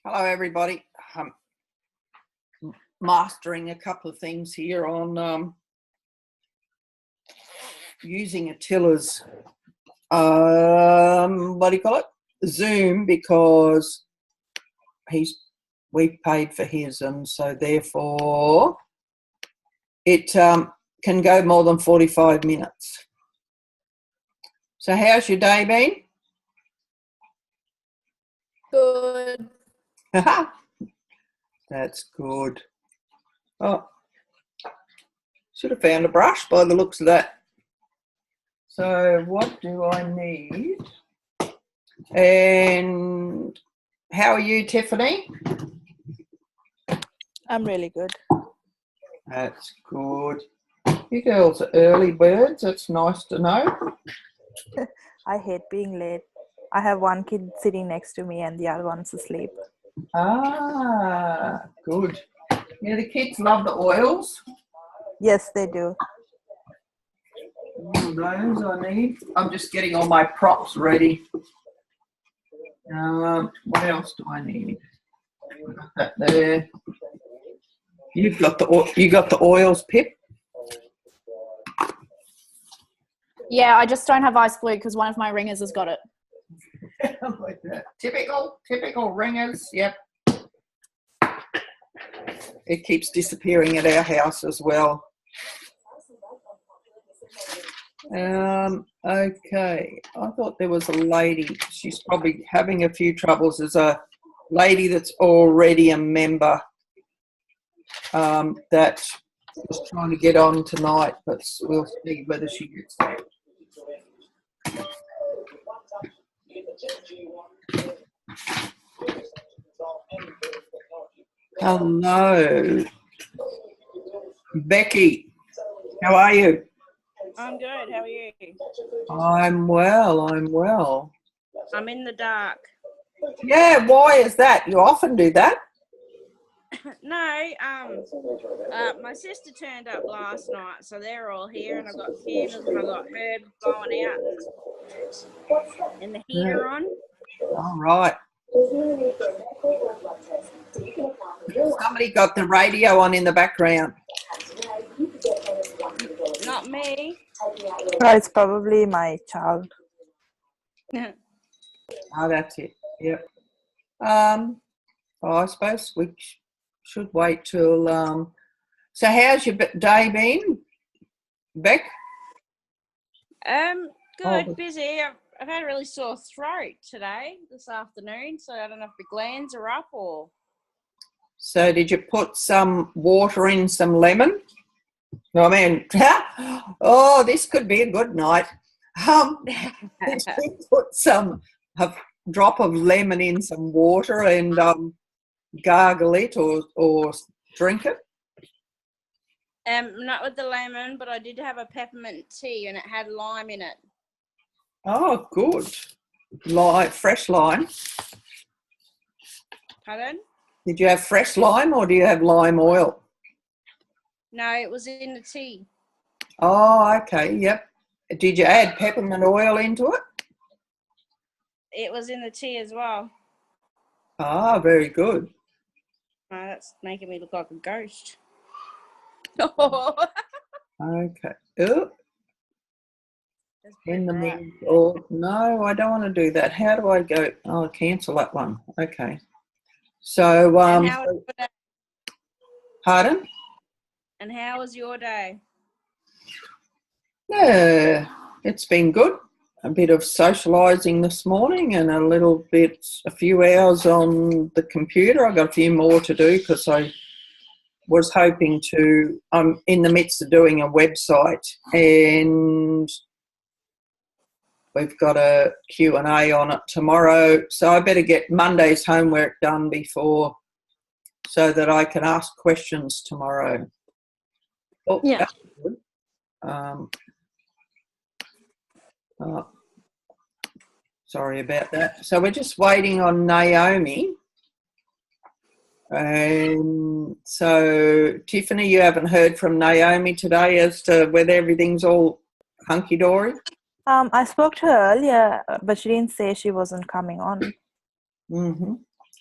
Hello, everybody. I'm mastering a couple of things here on using Attila's, what do you call it? Zoom, because we've paid for his, and so therefore it can go more than 45 minutes. So how's your day been? Good. That's good. Oh, should have found a brush by the looks of that. So what do I need? And how are you, Tiffany? I'm really good. That's good. You girls are early birds. That's nice to know. I hate being late. I have one kid sitting next to me and the other one's asleep. Ah, good. Yeah, the kids love the oils. Yes, they do. All those I need. I'm just getting all my props ready. What else do I need? Got that there. You got the oils, Pip. Yeah, I just don't have ice blue because one of my ringers has got it. Like that. Typical ringers. Yep. It keeps disappearing at our house as well. Okay. I thought there was a lady. She's probably having a few troubles. There's a lady that's already a member that was trying to get on tonight, but we'll see whether she gets there. Hello, Becky. How are you? I'm good. How are you? I'm well. I'm in the dark. Yeah, why is that? You often do that? No, my sister turned up last night, so they're all here, and I've got candles and I've got herbs blowing out and the heater on. All right. Somebody got the radio on in the background. Not me. Oh, it's probably my child. Oh, that's it. Yep. I suppose we should wait till. So, how's your day been, Beck? Good, busy. I've had a really sore throat this afternoon, so I don't know if the glands are up or. So, did you put some water in some lemon? I mean, oh, this could be a good night. Did you put a drop of lemon in some water and gargle it or drink it? Not with the lemon, but I did have a peppermint tea and it had lime in it. Oh, good. Fresh lime. Pardon? Did you have fresh lime or do you have lime oil? No, it was in the tea. Oh, okay, yep. Did you add peppermint oil into it? It was in the tea as well. Ah, very good. Oh, that's making me look like a ghost. Okay. Oh. In the middle. Oh, no, I don't want to do that. How do I go? Oh, cancel that one. Okay. So, pardon? And how was your day? Yeah, it's been good. A bit of socialising this morning and a few hours on the computer. I've got a few more to do because I was hoping I'm in the midst of doing a website and we've got a Q&A on it tomorrow. So I better get Monday's homework done so that I can ask questions tomorrow. Oh, yeah. That's good. Sorry about that. So we're just waiting on Naomi. And so, Tiffany, you haven't heard from Naomi today as to whether everything's all hunky-dory? I spoke to her earlier, but she didn't say she wasn't coming on. Mm-hmm.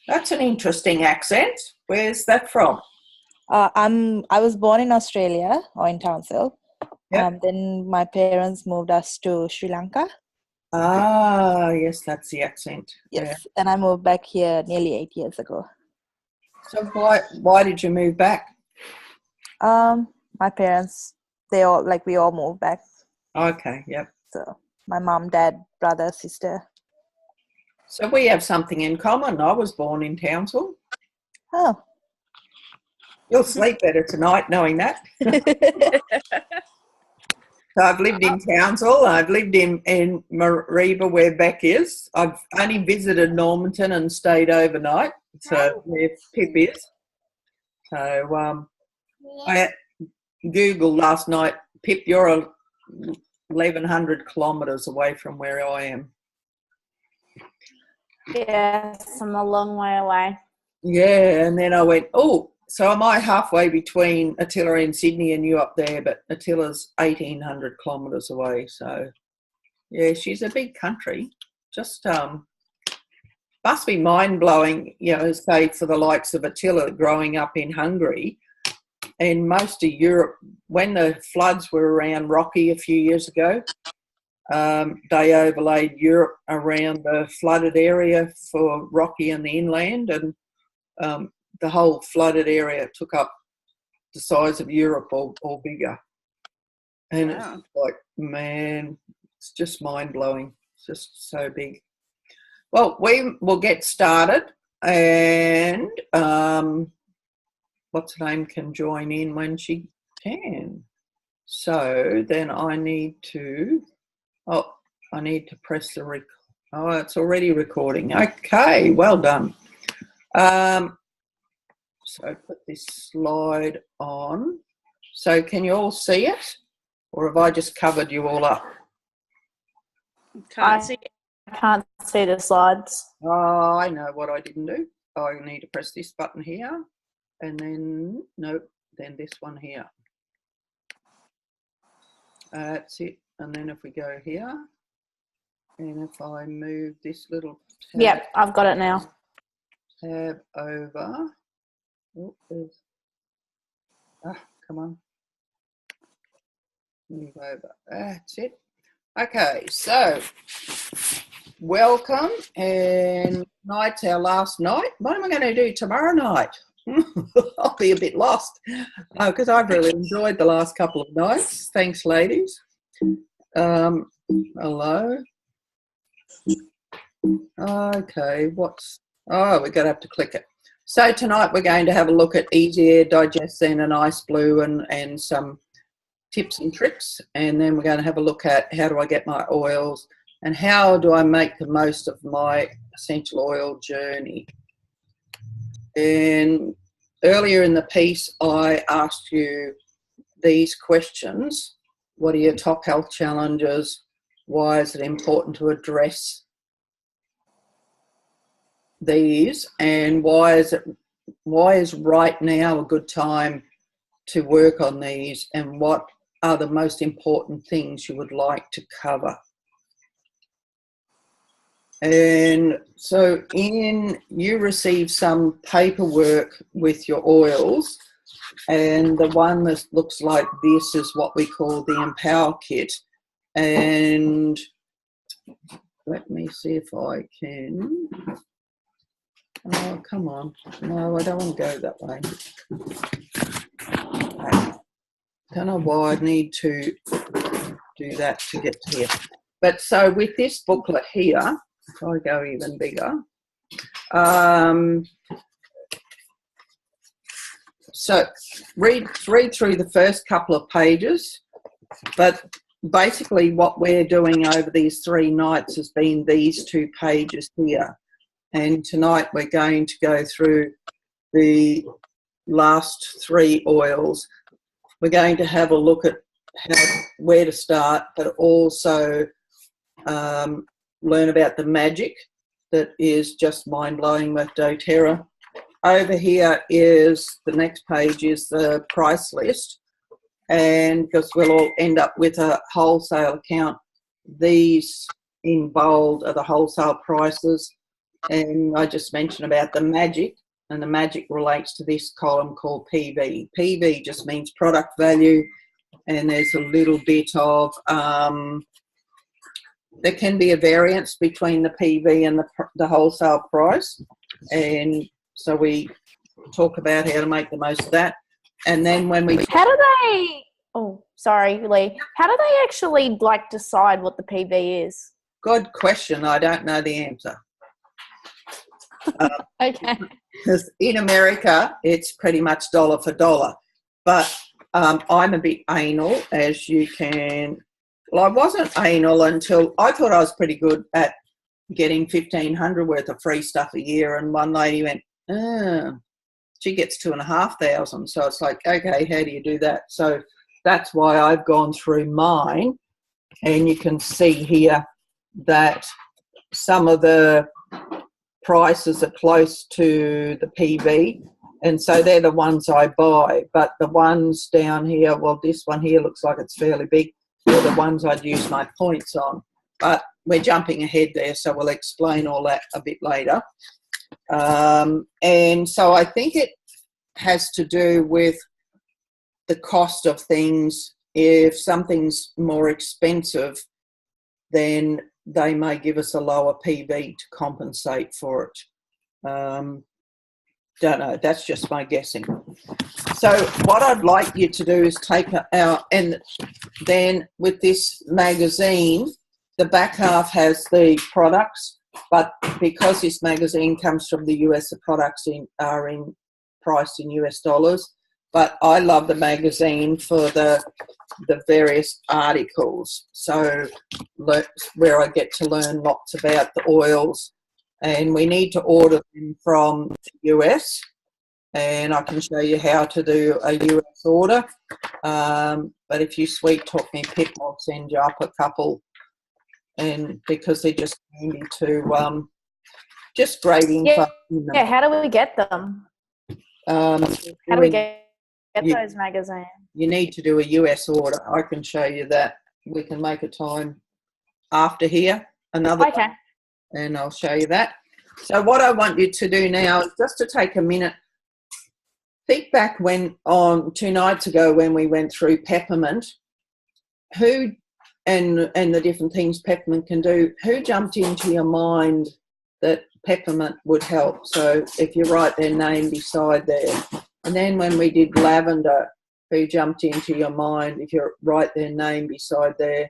That's an interesting accent. Where's that from? I was born in Australia or in Townsville. Yep. Then my parents moved us to Sri Lanka. Ah, yes, that's the accent. Yes, and I moved back here nearly 8 years ago. So why did you move back? My parents, we all moved back. Okay, yep. So my mom, dad, brother, sister. So we have something in common. I was born in Townsville. Oh. You'll sleep better tonight knowing that. So I've lived in Townsville. I've lived in Mareeba where Beck is. I've only visited Normanton and stayed overnight. So where Pip is. So I Googled last night, Pip, you're 1,100 kilometres away from where I am. Yes, I'm a long way away. Yeah, and then I went, oh, so am I halfway between Attila and Sydney and you up there, but Attila's 1,800 kilometres away. So, yeah, she's a big country. Just must be mind-blowing, say for the likes of Attila growing up in Hungary and most of Europe. When the floods were around Rocky a few years ago, they overlaid Europe around the flooded area for Rocky and the inland, and the whole flooded area took up the size of Europe or bigger. And Wow. It's like, man, it's just mind-blowing. It's just so big. Well, we will get started, and what's her name can join in when she can. So then I need to press the it's already recording. Okay, well done. So put this slide on. So can you all see it? Or have I just covered you all up? Can't see it. I can't see the slides. Oh, I know what I didn't do. I need to press this button here. And then, then this one here. That's it. And then if we go here, and if I move this little tab, Yep, I've got it now. Tab over. Oh, come on. Move over. That's it. Okay, so welcome, and tonight's our last night. What am I going to do tomorrow night? I'll be a bit lost because I've really enjoyed the last couple of nights. Thanks, ladies. Hello. Okay, we're going to have to click it. So tonight we're going to have a look at Easy Air, DigestZen and Ice Blue and some tips and tricks, and then we're going to have a look at how do I get my oils and how do I make the most of my essential oil journey. And earlier in the piece I asked you these questions. What are your top health challenges? Why is it important to address these, and why is right now a good time to work on these, and what are the most important things you would like to cover? And so you receive some paperwork with your oils, and the one that looks like this is what we call the Empower Kit. And let me see if I can. Oh, come on. No, I don't want to go that way. I don't know why I need to do that to get to here. But so with this booklet here, if I go even bigger, so read through the first couple of pages, but basically what we're doing over these 3 nights has been these 2 pages here. And tonight we're going to go through the last 3 oils. We're going to have a look at where to start, but also learn about the magic that is just mind-blowing with doTERRA. Over here is the next page is the price list, and because we'll all end up with a wholesale account, these in bold are the wholesale prices. And I just mentioned about the magic, and the magic relates to this column called PV. PV just means product value, and there's a little bit of, there can be a variance between the PV and the wholesale price. And so we talk about how to make the most of that. And then when we... How do they... Oh, sorry, Lee. How do they actually, like, decide what the PV is? Good question. I don't know the answer. Okay. Because in America, it's pretty much dollar for dollar. But I'm a bit anal, as you can... Well, I wasn't anal until I thought I was pretty good at getting $1,500 worth of free stuff a year. And one lady went, she gets $2,500. So it's like, okay, how do you do that? So that's why I've gone through mine. And you can see here that some of the prices are close to the PV. And so they're the ones I buy. But the ones down here, well, this one here looks like it's fairly big. They're the ones I'd use my points on. But we're jumping ahead there, so we'll explain all that a bit later. And so I think it has to do with the cost of things. If something's more expensive, then they may give us a lower PV to compensate for it. Don't know, that's just my guessing. So what I'd like you to do is take our, and then with this magazine, the back half has the products, but because this magazine comes from the US, the products are priced in US dollars. But I love the magazine for the various articles. So where I get to learn lots about the oils. And we need to order them from the US, and I can show you how to do a US order. But if you sweet talk me, Pip, I'll send you up a couple, and because they're just handy to just grading. Yeah, yeah. How do we get them? How do we get those magazines? You need to do a US order. I can show you that. We can make a time after here. Okay. And I'll show you that. So what I want you to do now is just to take a minute, think back when on 2 nights ago when we went through peppermint, who and the different things peppermint can do, who jumped into your mind that peppermint would help? So if you write their name beside there. And then when we did lavender, who jumped into your mind if you write their name beside there.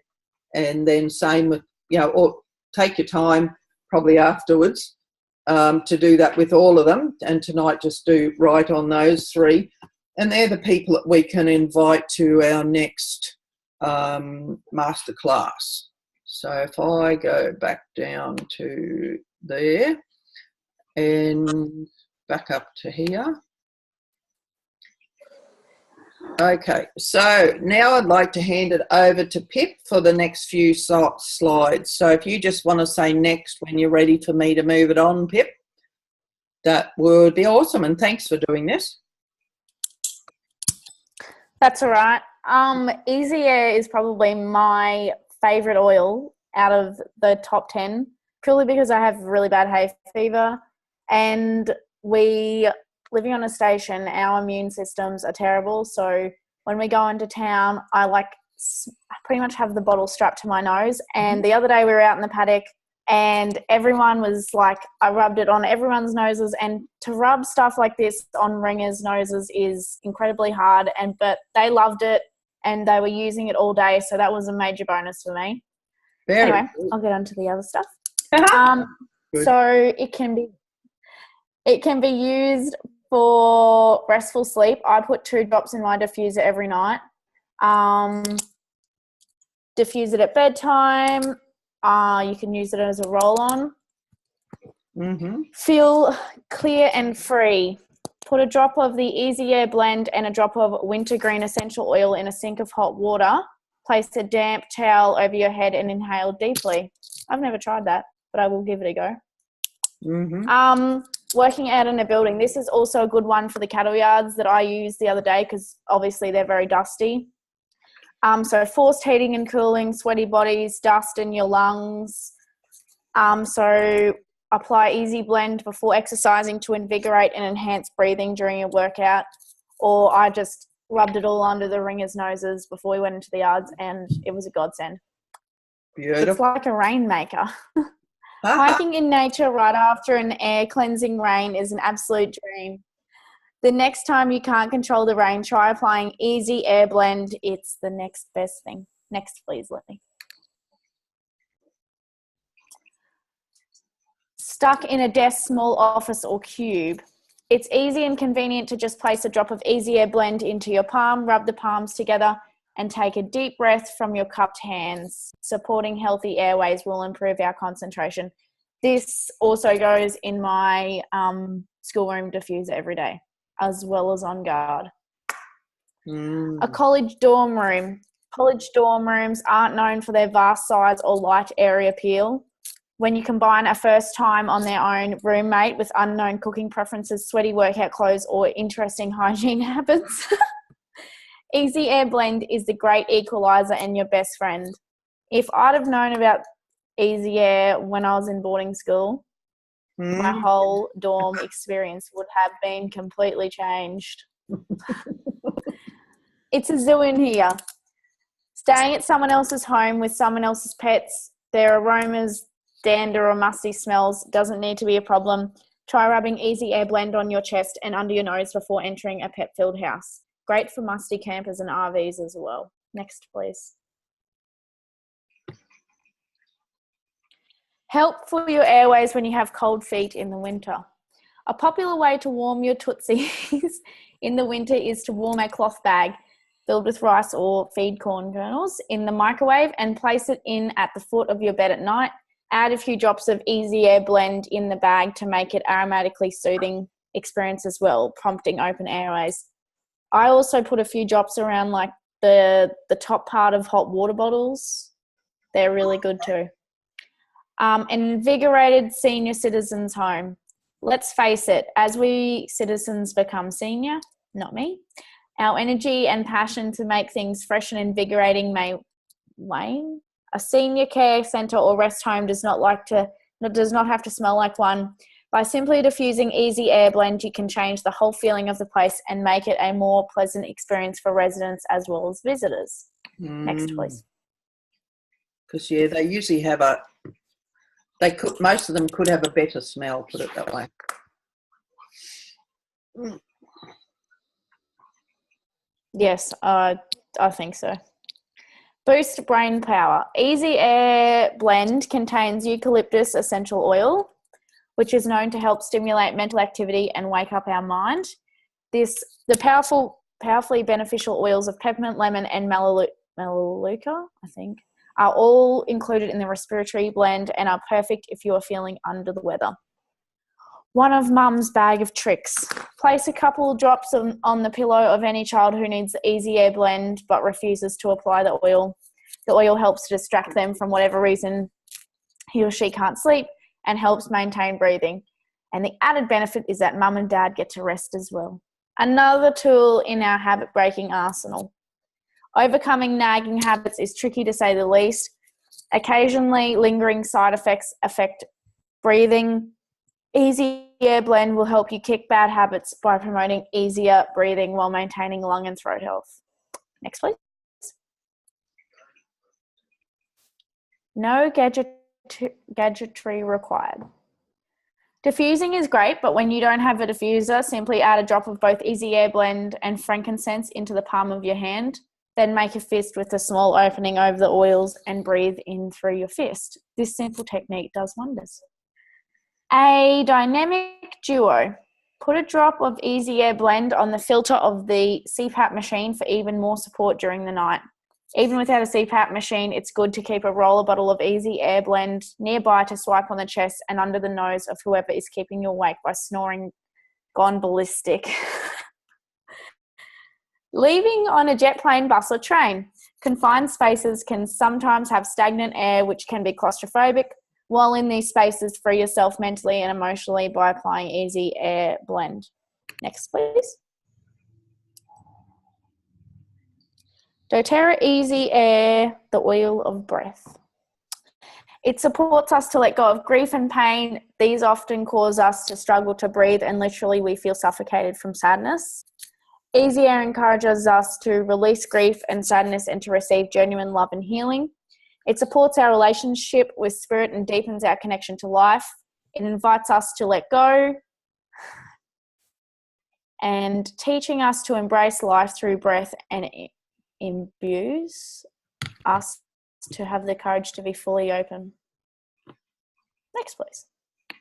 And then same with, or take your time probably afterwards to do that with all of them, and tonight just do write on those 3, and they're the people that we can invite to our next masterclass. So if I go back down to there and back up to here. Okay, so now I'd like to hand it over to Pip for the next few slides. So if you just want to say next when you're ready for me to move it on, Pip, that would be awesome. And thanks for doing this. That's all right. Easy Air is probably my favourite oil out of the top 10, purely because I have really bad hay fever, and living on a station, our immune systems are terrible. So when we go into town, I pretty much have the bottle strapped to my nose. And the other day we were out in the paddock and everyone was like, I rubbed it on everyone's noses. And to rub stuff like this on ringers' noses is incredibly hard. But they loved it and they were using it all day. So that was a major bonus for me. Anyway, I'll get on to the other stuff. So it can be used for restful sleep. I put 2 drops in my diffuser every night. Diffuse it at bedtime. You can use it as a roll-on. Feel clear and free. Put a drop of the Easy Air blend and a drop of wintergreen essential oil in a sink of hot water. Place a damp towel over your head and inhale deeply. I've never tried that, but I will give it a go. Working out in a building. This is also a good one for the cattle yards that I used the other day because obviously they're very dusty. So forced heating and cooling, sweaty bodies, dust in your lungs. So apply Easy Blend before exercising to invigorate and enhance breathing during a workout, or I just rubbed it all under the ringers' noses before we went into the yards, and it was a godsend. Beautiful. It's like a rainmaker. Hiking in nature right after an air cleansing rain is an absolute dream. The next time you can't control the rain, try applying Easy Air Blend. It's the next best thing. Next, please, Lily. Stuck in a desk, small office or cube. It's easy and convenient to just place a drop of Easy Air Blend into your palm, rub the palms together, and take a deep breath from your cupped hands. Supporting healthy airways will improve our concentration. This also goes in my schoolroom diffuser every day, as well as on guard. A college dorm room. College dorm rooms aren't known for their vast size or light area appeal. When you combine a first time on their own roommate with unknown cooking preferences, sweaty workout clothes, or interesting hygiene habits, Easy Air Blend is the great equalizer and your best friend. If I'd have known about Easy Air when I was in boarding school, my whole dorm experience would have been completely changed. It's a zoo in here. Staying at someone else's home with someone else's pets, their aromas, dander or musty smells doesn't need to be a problem. Try rubbing Easy Air Blend on your chest and under your nose before entering a pet-filled house. Great for musty campers and RVs as well. Next, please. Help for your airways when you have cold feet in the winter. A popular way to warm your tootsies in the winter is to warm a cloth bag filled with rice or feed corn kernels in the microwave and place it in at the foot of your bed at night. Add a few drops of Easy Air Blend in the bag to make it aromatically soothing experience as well, prompting open airways. I also put a few drops around like the top part of hot water bottles. They're really good too. An invigorated senior citizens home. Let's face it, as we citizens become senior, not me, our energy and passion to make things fresh and invigorating may wane. A senior care centre or rest home does not have to smell like one. By simply diffusing Easy Air Blend, you can change the whole feeling of the place and make it a more pleasant experience for residents as well as visitors. Next, please. Because, yeah, they usually have most of them could have a better smell, put it that way. Yes, I think so. Boost brain power. Easy Air Blend contains eucalyptus essential oil, which is known to help stimulate mental activity and wake up our mind. The powerfully beneficial oils of peppermint, lemon, and melaleuca, I think, are all included in the respiratory blend and are perfect if you are feeling under the weather. One of Mum's bag of tricks. Place a couple of drops on the pillow of any child who needs the Easy Air Blend but refuses to apply the oil. The oil helps to distract them from whatever reason he or she can't sleep and helps maintain breathing. And the added benefit is that Mum and Dad get to rest as well. Another tool in our habit-breaking arsenal. Overcoming nagging habits is tricky to say the least. Occasionally, lingering side effects affect breathing. Easy Air Blend will help you kick bad habits by promoting easier breathing while maintaining lung and throat health. Next, please. No gadgetry required. Diffusing is great, but when you don't have a diffuser, simply add a drop of both Easy Air Blend and frankincense into the palm of your hand. Then make a fist with a small opening over the oils and breathe in through your fist. This simple technique does wonders. A dynamic duo. Put a drop of Easy Air Blend on the filter of the CPAP machine for even more support during the night. Even without a CPAP machine, it's good to keep a roller bottle of Easy Air Blend nearby to swipe on the chest and under the nose of whoever is keeping you awake by snoring gone ballistic. Leaving on a jet plane, bus or train. Confined spaces can sometimes have stagnant air, which can be claustrophobic. While in these spaces, free yourself mentally and emotionally by applying Easy Air Blend. Next, please. doTERRA Easy Air, the oil of breath. It supports us to let go of grief and pain. These often cause us to struggle to breathe, and literally we feel suffocated from sadness. Easy Air encourages us to release grief and sadness and to receive genuine love and healing. It supports our relationship with spirit and deepens our connection to life. It invites us to let go and teaching us to embrace life through breath, and it imbues us to have the courage to be fully open. Next, please.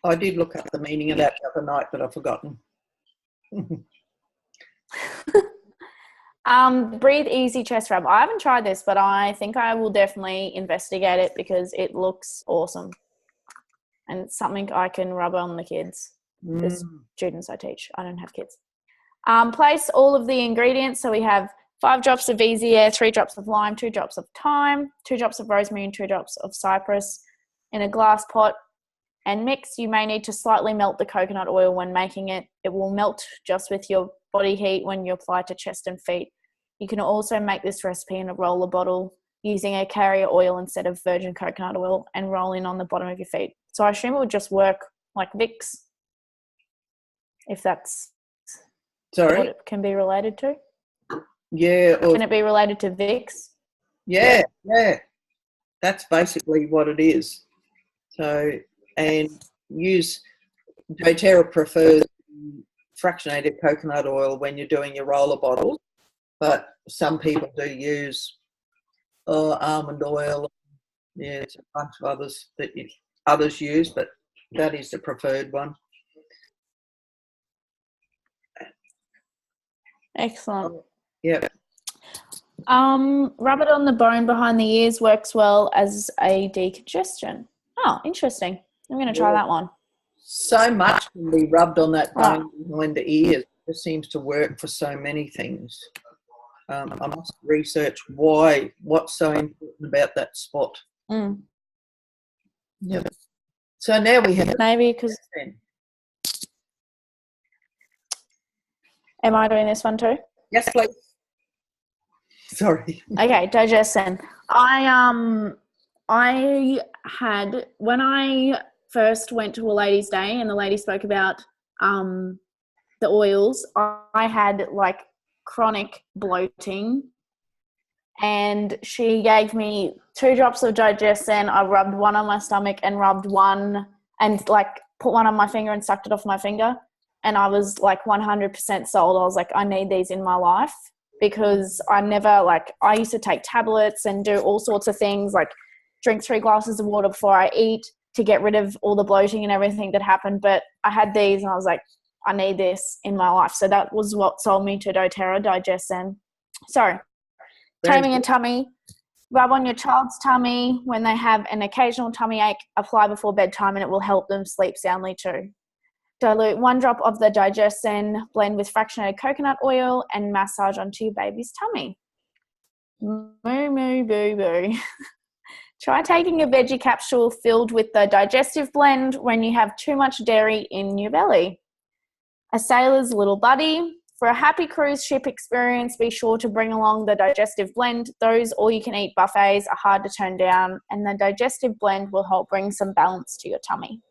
I did look up the meaning of that the other night, but I've forgotten. Breathe easy chest rub. I haven't tried this, but I think I will definitely investigate it because it looks awesome. And it's something I can rub on the kids, the students I teach. I don't have kids. Place all of the ingredients. So we have 5 drops of Easy Air, 3 drops of lime, 2 drops of thyme, 2 drops of rosemary, and 2 drops of cypress in a glass pot and mix. You may need to slightly melt the coconut oil when making it. It will melt just with your body heat when you apply to chest and feet. You can also make this recipe in a roller bottle using a carrier oil instead of virgin coconut oil and roll in on the bottom of your feet. So I assume it would just work like Vicks, if that's what it can be related to. Yeah. Can it be related to Vicks? Yeah. That's basically what it is. So, and use doTERRA prefers fractionated coconut oil when you're doing your roller bottles, but some people do use almond oil. Yeah, it's a bunch of others that others use, but that is the preferred one. Excellent. Yeah. Rub it on the bone behind the ears works well as a decongestion. Oh, interesting. I'm going to try that one. So much can be rubbed on that bone behind the ears. It seems to work for so many things. I must research what's so important about that spot. Yeah. So now we have maybe because. Am I doing this one too? Yes, please. Sorry. Okay, DigestZen. I had, when I first went to a ladies' day and the lady spoke about the oils, I had like chronic bloating, and she gave me 2 drops of DigestZen. I rubbed one on my stomach and rubbed one and like put one on my finger and sucked it off my finger. And I was like 100% sold. I was like, I need these in my life, because I used to take tablets and do all sorts of things, like drink 3 glasses of water before I eat to get rid of all the bloating and everything that happened. But I had these and I was like, I need this in my life. So that was what sold me to doTERRA, DigestZen. So taming a tummy, rub on your child's tummy when they have an occasional tummy ache, apply before bedtime, and it will help them sleep soundly too. Dilute 1 drop of the DigestZen blend with fractionated coconut oil and massage onto your baby's tummy. Moo, moo, boo, boo. Try taking a veggie capsule filled with the digestive blend when you have too much dairy in your belly. A sailor's little buddy. For a happy cruise ship experience, be sure to bring along the digestive blend. Those all-you-can-eat buffets are hard to turn down, and the digestive blend will help bring some balance to your tummy.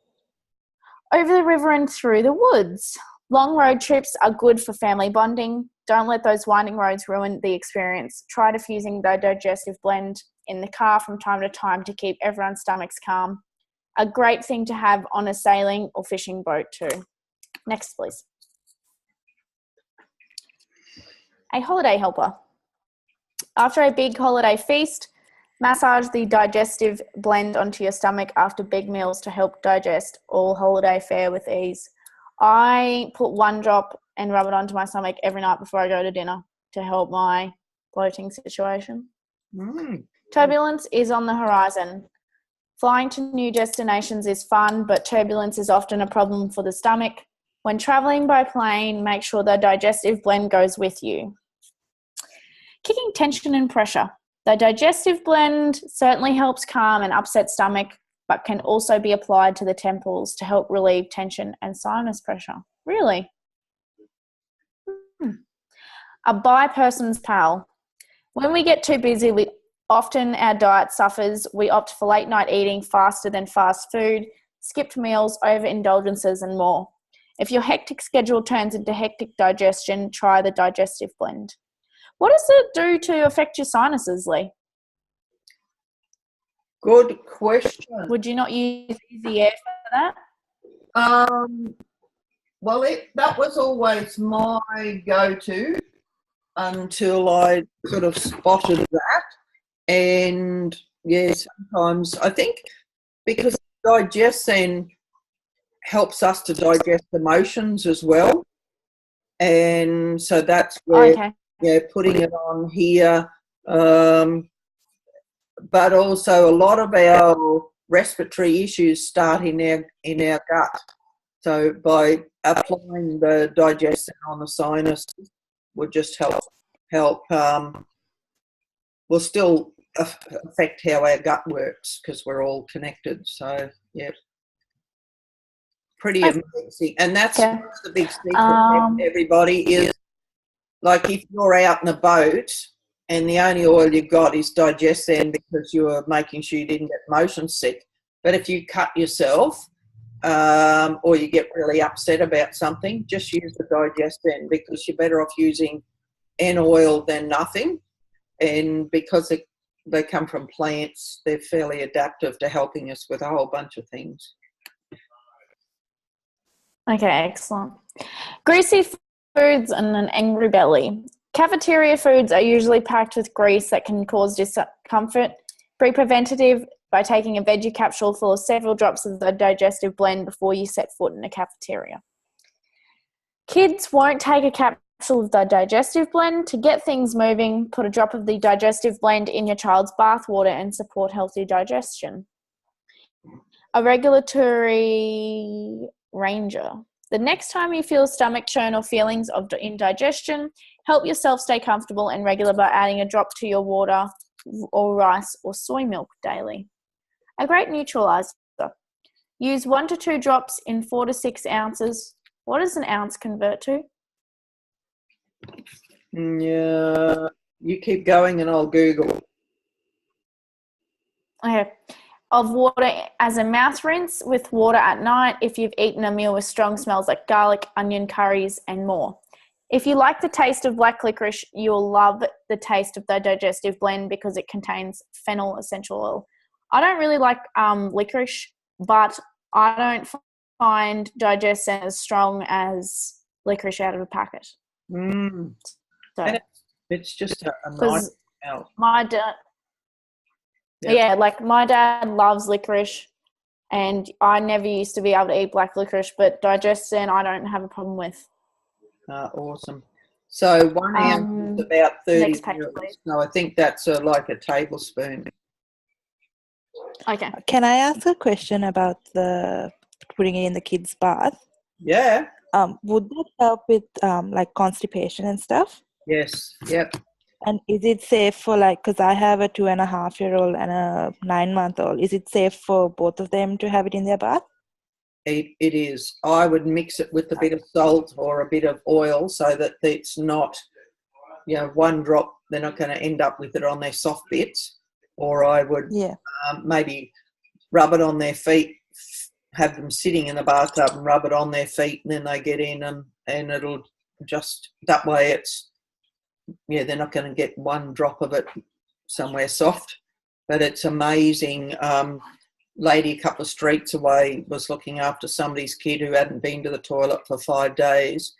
Over the river and through the woods. Long road trips are good for family bonding. Don't let those winding roads ruin the experience. Try diffusing the digestive blend in the car from time to time to keep everyone's stomachs calm. A great thing to have on a sailing or fishing boat too. Next, please. A holiday helper. After a big holiday feast, massage the digestive blend onto your stomach after big meals to help digest all holiday fare with ease. I put 1 drop and rub it onto my stomach every night before I go to dinner to help my bloating situation. Turbulence is on the horizon. Flying to new destinations is fun, but turbulence is often a problem for the stomach. When traveling by plane, make sure the digestive blend goes with you. Kicking tension and pressure. The digestive blend certainly helps calm an upset stomach, but can also be applied to the temples to help relieve tension and sinus pressure. Really? A bi-person's pal. When we get too busy, Often our diet suffers. We opt for late night eating faster than fast food, skipped meals, overindulgences, and more. If your hectic schedule turns into hectic digestion, try the digestive blend. What does it do to affect your sinuses, Lee? Good question. Would you not use Easy Air for that? Well, that was always my go-to until I sort of spotted that. And yeah, sometimes I think because DigestZen helps us to digest emotions as well. And so that's where putting it on here. But also a lot of our respiratory issues start in our gut. So by applying the DigestZen on the sinus would just help will still affect how our gut works because we're all connected. So yeah, pretty amazing. And that's the big secret, everybody, is like if you're out in a boat and the only oil you've got is DigestZen because you're making sure you didn't get motion sick. But if you cut yourself or you get really upset about something, just use the DigestZen because you're better off using an oil than nothing. And because they come from plants, they're fairly adaptive to helping us with a whole bunch of things. Okay, excellent. Greasy foods and an angry belly. Cafeteria foods are usually packed with grease that can cause discomfort. Be preventative by taking a veggie capsule full of several drops of the digestive blend before you set foot in a cafeteria. Kids won't take a capsule of the digestive blend. To get things moving, put a drop of the digestive blend in your child's bath water and support healthy digestion. A regulatory ranger. The next time you feel stomach churn or feelings of indigestion, help yourself stay comfortable and regular by adding a drop to your water or rice or soy milk daily. A great neutralizer. Use 1 to 2 drops in 4 to 6 ounces. What does an ounce convert to? Yeah, you keep going and I'll Google. Okay. Of water as a mouth rinse with water at night if you've eaten a meal with strong smells like garlic, onion, curries, and more. If you like the taste of black licorice, you'll love the taste of the digestive blend because it contains fennel essential oil. I don't really like licorice, but I don't find DigestZen as strong as licorice out of a packet. So, and it's just a nice smell. My dad, my dad loves licorice, and I never used to be able to eat black licorice, but DigestZen I don't have a problem with. Awesome. So 1 ounce is about 30 ml. So I think that's like a tablespoon. Okay. Can I ask a question about the putting it in the kids' bath? Yeah. Would that help with like constipation and stuff? Yes. Yep. And is it safe for because I have a 2.5-year-old and a 9-month-old. Is it safe for both of them to have it in their bath? It is. I would mix it with a bit of salt or a bit of oil so that it's not, one drop. They're not going to end up with it on their soft bits. Or I would maybe rub it on their feet, have them sitting in the bathtub and rub it on their feet, and then they get in and it'll just, that way it's, they're not going to get one drop of it somewhere soft. But it's amazing. Lady a couple of streets away was looking after somebody's kid who hadn't been to the toilet for 5 days,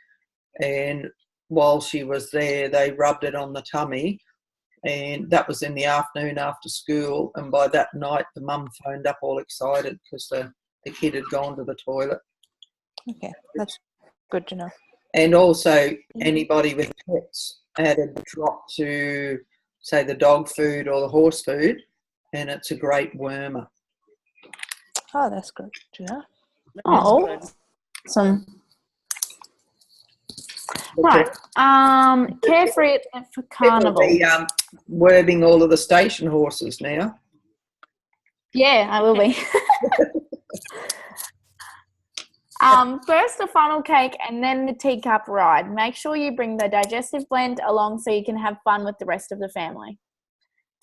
and while she was there they rubbed it on the tummy, and that was in the afternoon after school, and by that night the mum phoned up all excited because the kid had gone to the toilet. Okay, that's good to know. And also anybody with pets add a drop to say the dog food or the horse food, and it's a great wormer. Oh, that's good to know. Awesome. Right. Carefree for Carnival. Be, worming all of the station horses now. Yeah, I will be. First the funnel cake and then the teacup ride. Make sure you bring the digestive blend along so you can have fun with the rest of the family.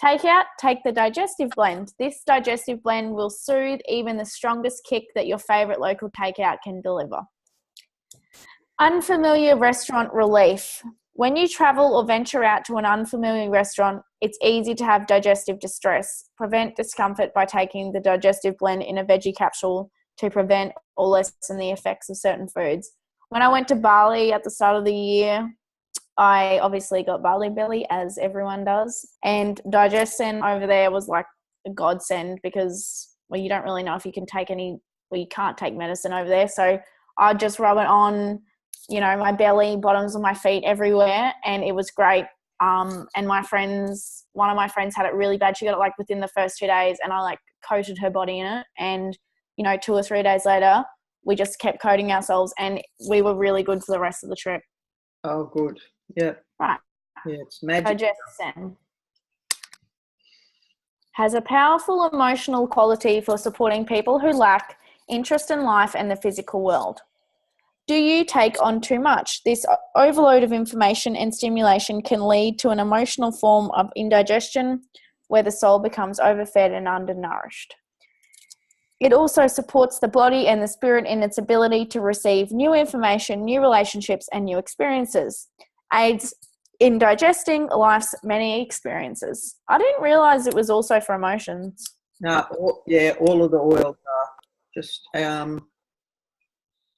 Takeout, take the digestive blend. This digestive blend will soothe even the strongest kick that your favourite local takeout can deliver. Unfamiliar restaurant relief. When you travel or venture out to an unfamiliar restaurant, it's easy to have digestive distress. Prevent discomfort by taking the digestive blend in a veggie capsule to prevent or lessen the effects of certain foods. When I went to Bali at the start of the year, I obviously got Bali belly, as everyone does. And DigestZen over there was like a godsend because, well, you don't really know if you can take you can't take medicine over there. So I just rub it on, my belly, bottoms of my feet, everywhere. And it was great. And one of my friends had it really bad. She got it like within the first 2 days, and I like coated her body in it. And, 2 or 3 days later, we just kept coating ourselves, and we were really good for the rest of the trip. Oh, good. Yeah. Right. Yeah, it's magic. DigestZen has a powerful emotional quality for supporting people who lack interest in life and the physical world. Do you take on too much? This overload of information and stimulation can lead to an emotional form of indigestion where the soul becomes overfed and undernourished. It also supports the body and the spirit in its ability to receive new information, new relationships, and new experiences. Aids in digesting life's many experiences. I didn't realise it was also for emotions. No, all of the oils are just, and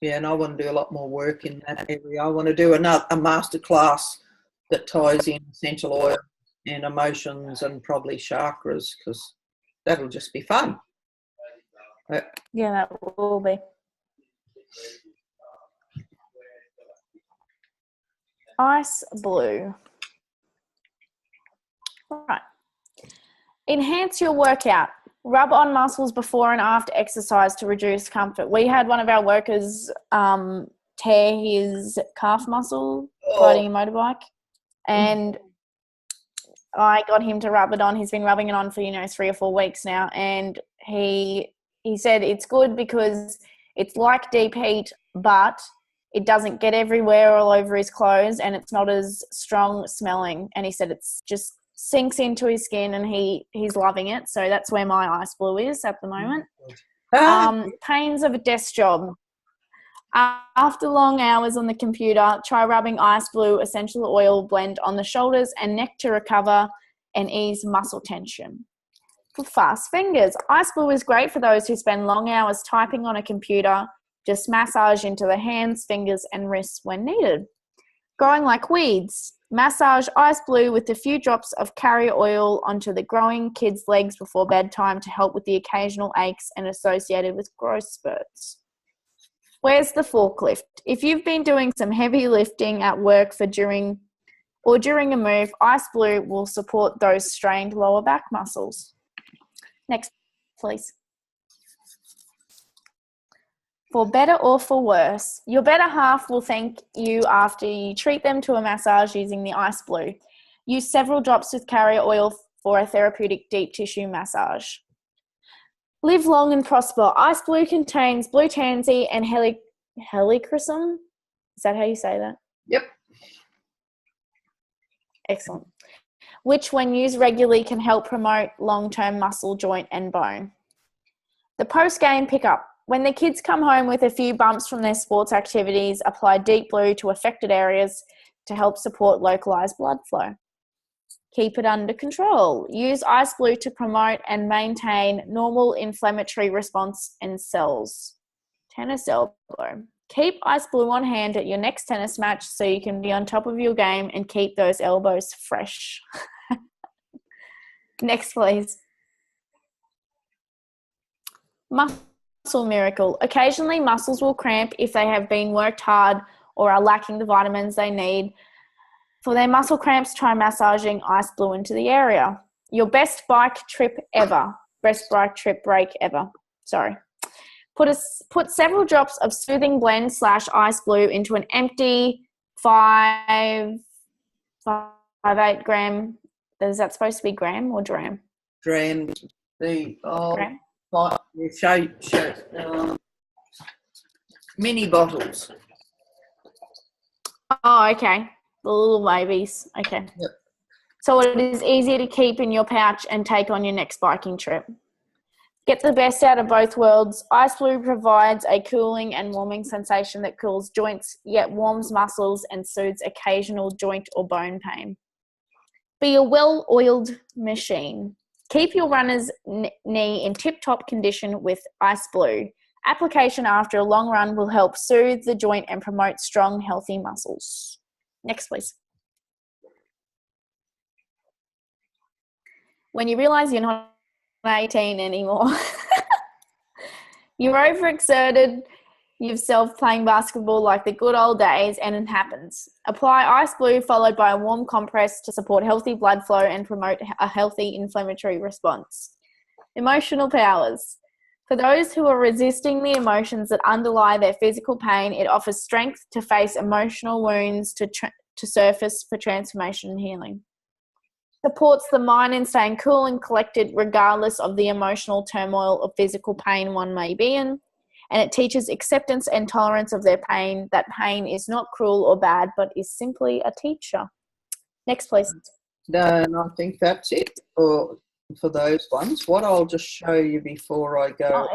I want to do a lot more work in that area. I want to do a masterclass that ties in essential oil and emotions and probably chakras, because that'll just be fun. Yeah, that will be. Ice blue. Right. Enhance your workout. Rub on muscles before and after exercise to reduce comfort. We had one of our workers tear his calf muscle riding a motorbike, and I got him to rub it on. He's been rubbing it on for 3 or 4 weeks now, and he said it's good because it's like deep heat, but it doesn't get everywhere all over his clothes, and it's not as strong smelling. And he said it's just sinks into his skin, and he's loving it. So that's where my ice blue is at the moment. Pains of a desk job. After long hours on the computer, try rubbing ice blue essential oil blend on the shoulders and neck to recover and ease muscle tension. For fast fingers, ice blue is great for those who spend long hours typing on a computer. Just massage into the hands, fingers, and wrists when needed. Growing like weeds. Massage ice blue with a few drops of carrier oil onto the growing kids' legs before bedtime to help with the occasional aches and associated with growth spurts. Where's the forklift? If you've been doing some heavy lifting at work during a move, ice blue will support those strained lower back muscles. Next, please. For better or for worse, your better half will thank you after you treat them to a massage using the ice blue. Use several drops with carrier oil for a therapeutic deep tissue massage. Live long and prosper. Ice blue contains blue tansy and helichrysum. Is that how you say that? Yep. Excellent. Which, when used regularly, can help promote long-term muscle, joint, and bone. The post-game pickup. When the kids come home with a few bumps from their sports activities, apply deep blue to affected areas to help support localized blood flow. Keep it under control. Use ice blue to promote and maintain normal inflammatory response in cells. Tennis elbow. Keep ice blue on hand at your next tennis match so you can be on top of your game and keep those elbows fresh. Next, please. Muscle miracle. Occasionally, muscles will cramp if they have been worked hard or are lacking the vitamins they need. For their muscle cramps, try massaging ice blue into the area. Your best bike trip ever. Best bike trip break ever. Sorry. Put several drops of soothing blend / ice blue into an empty 5.8 gram. Is that supposed to be gram or dram? Dram. Gram? Show. Mini bottles. Oh, okay. The little babies. Okay. Yep. so it is easier to keep in your pouch and take on your next biking trip. Get the best out of both worlds. Ice Blue provides a cooling and warming sensation that cools joints, yet warms muscles and soothes occasional joint or bone pain. Be a well-oiled machine. Keep your runner's knee in tip-top condition with Ice Blue. Application after a long run will help soothe the joint and promote strong, healthy muscles. Next, please. When you realise you're not 18 anymore, you're overexerted yourself playing basketball like the good old days, and it happens. Apply Ice Blue followed by a warm compress to support healthy blood flow and promote a healthy inflammatory response. Emotional powers. For those who are resisting the emotions that underlie their physical pain, it offers strength to face emotional wounds to surface for transformation and healing. Supports the mind in staying cool and collected regardless of the emotional turmoil or physical pain one may be in. And it teaches acceptance and tolerance of their pain, that pain is not cruel or bad, but is simply a teacher. Next, please. And I think that's it for those ones. What I'll just show you before I go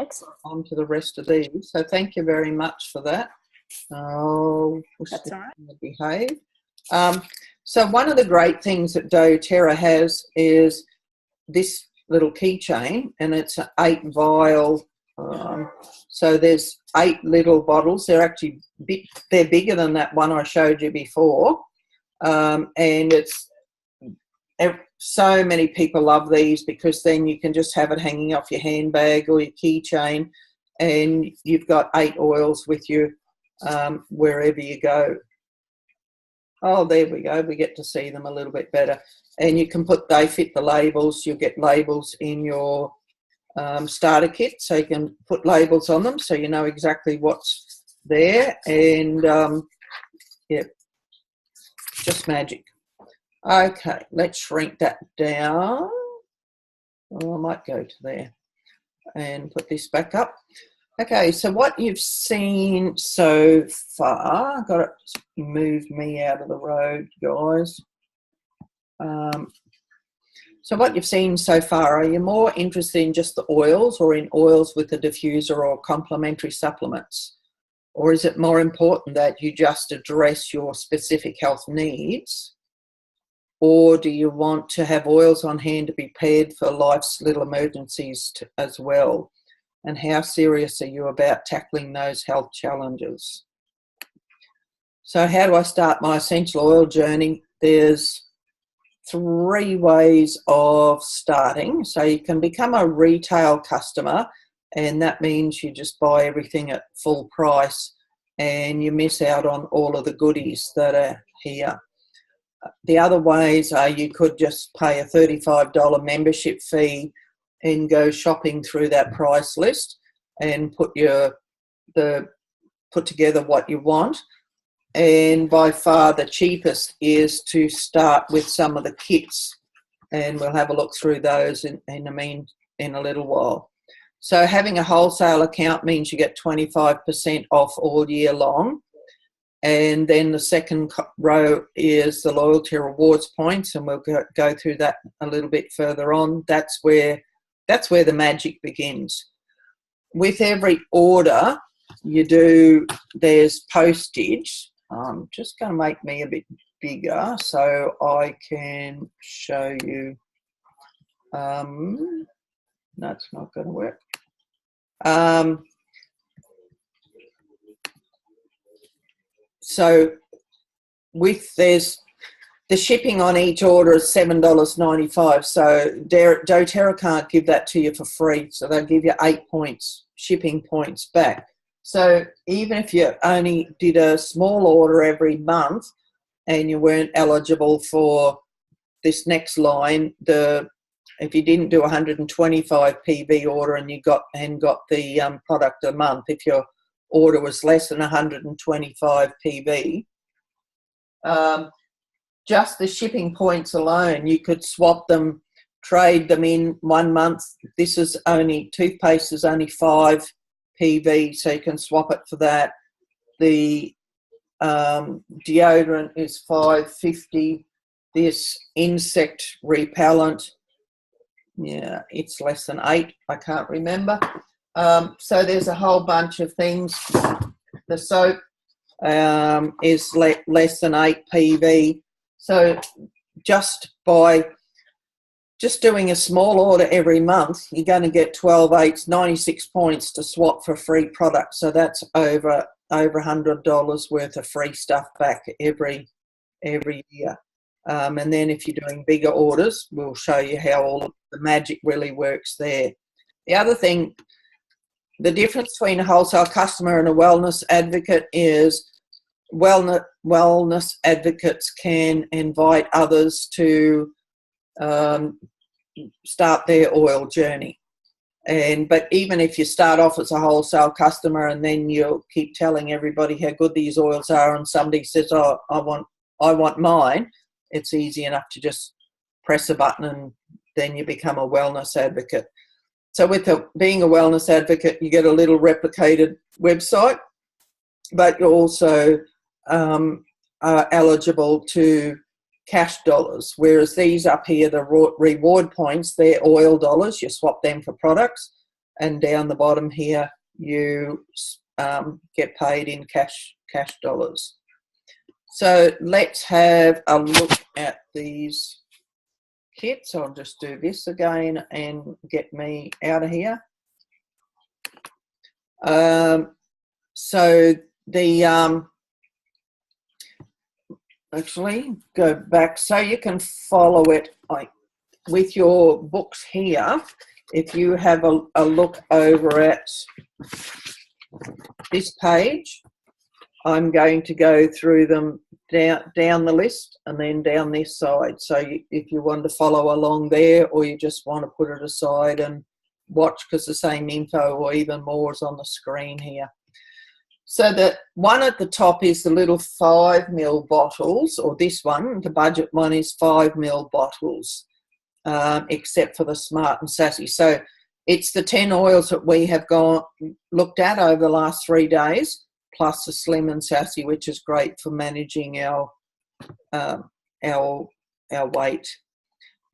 on to the rest of these. So thank you very much for that. Oh, that's all right. Behave. So one of the great things that doTERRA has is this little keychain, and it's an 8 vial. So there's 8 little bottles. They're actually they're bigger than that one I showed you before, and it's so many people love these because then you can just have it hanging off your handbag or your keychain, and you've got 8 oils with you wherever you go. Oh, there we go. We get to see them a little bit better. And you can they fit the labels. You'll get labels in your starter kit, so you can put labels on them so you know exactly what's there. And, yeah, just magic. Okay, let's shrink that down. Well, I might go to there and put this back up. Okay, so what you've seen so far, I've got to move me out of the road, guys. So what you've seen so far, are you more interested in just the oils or in oils with a diffuser or complementary supplements? Or is it more important that you just address your specific health needs? Or do you want to have oils on hand to be paired for life's little emergencies as well? And how serious are you about tackling those health challenges? So how do I start my essential oil journey? There's 3 ways of starting. So you can become a retail customer, and that means you just buy everything at full price and you miss out on all of the goodies that are here. The other ways are you could just pay a $35 membership fee and go shopping through that price list and put together what you want. And by far the cheapest is to start with some of the kits, and we'll have a look through those in a little while. So having a wholesale account means you get 25% off all year long. And then the second row is the loyalty rewards points, and we'll go through that a little bit further on. That's where the magic begins. With every order you do, there's postage. I'm just going to make me a bit bigger so I can show you. No, it's not going to work. So there's the shipping on each order is $7.95. So doTERRA can't give that to you for free. So they'll give you 8 points, shipping points back. So even if you only did a small order every month and you weren't eligible for this next line, if you didn't do 125 PV order and you got the product a month, if your order was less than 125 PV, just the shipping points alone, you could swap them, trade them in 1 month. Toothpaste is only 5 PV, so you can swap it for that. The deodorant is $5.50, this insect repellent. Yeah, it's less than 8. I can't remember. So there's a whole bunch of things. The soap is less than 8 PV. So just doing a small order every month, you're going to get 12 8s, 96 points to swap for free products. So that's over $100 worth of free stuff back every year. And then if you're doing bigger orders, we'll show you how all the magic really works there. The other thing, the difference between a wholesale customer and a wellness advocate is wellness advocates can invite others to start their oil journey. But even if you start off as a wholesale customer and then you'll keep telling everybody how good these oils are, and somebody says, "Oh, I want mine," it's easy enough to just press a button and then you become a wellness advocate. So with being a wellness advocate, you get a little replicated website, but you're also are eligible to cash dollars, whereas these up here, the reward points, they're oil dollars. You swap them for products, and down the bottom here, you get paid in cash dollars. So let's have a look at these kits. I'll just do this again and get me out of here. So the actually go back so you can follow it with your books here. If you have a look over at this page, I'm going to go through them down the list and then down this side. So if you want to follow along there, or you just want to put it aside and watch, because the same info or even more is on the screen here. So the one at the top is the little 5 ml bottles, or this one, the budget one, is 5 ml bottles, except for the Smart and Sassy. So it's the 10 oils that we have looked at over the last 3 days, plus the Slim and Sassy, which is great for managing our weight.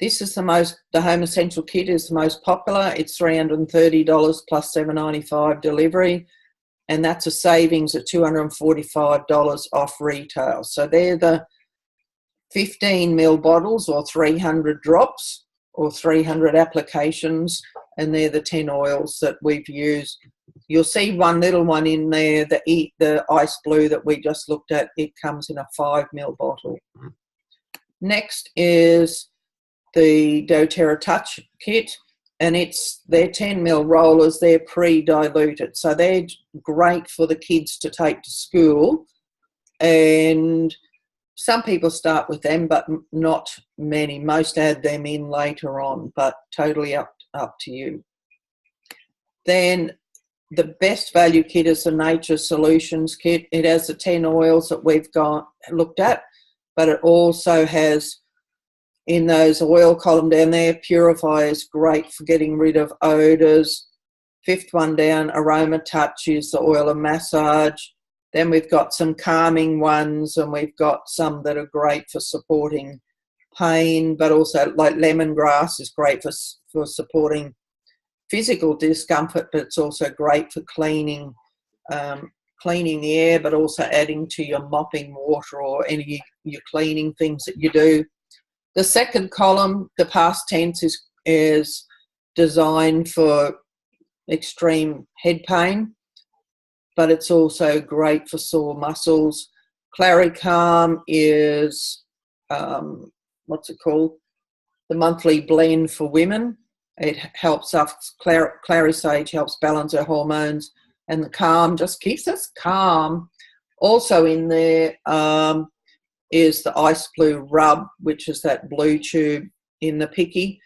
This is the Home Essential Kit is the most popular. It's $330 plus $7.95 delivery. And that's a savings of $245 off retail. So they're the 15 ml bottles, or 300 drops, or 300 applications, and they're the 10 oils that we've used. You'll see one little one in there, the Ice Blue that we just looked at. It comes in a 5 ml bottle. Next is the doTERRA Touch Kit. And they're 10 ml rollers, they're pre-diluted. So they're great for the kids to take to school. And some people start with them, but not many. Most add them in later on, but totally up to you. Then the best value kit is the Nature Solutions Kit. It has the 10 oils that we've looked at, but it also has, in those oil column down there, Purify is great for getting rid of odours. 5th one down, Aroma Touch, is the oil and massage. Then we've got some calming ones, and we've got some that are great for supporting pain, but also like lemongrass is great for supporting physical discomfort, but it's also great for cleaning the air, but also adding to your mopping water or any of your cleaning things that you do. The second column, the past tense, is designed for extreme head pain, but it's also great for sore muscles. Claricalm is, what's it called? The monthly blend for women. It helps us, Clarisage helps balance our hormones, and the Calm just keeps us calm. Also in there, is the Ice Blue Rub, which is that blue tube in the picky.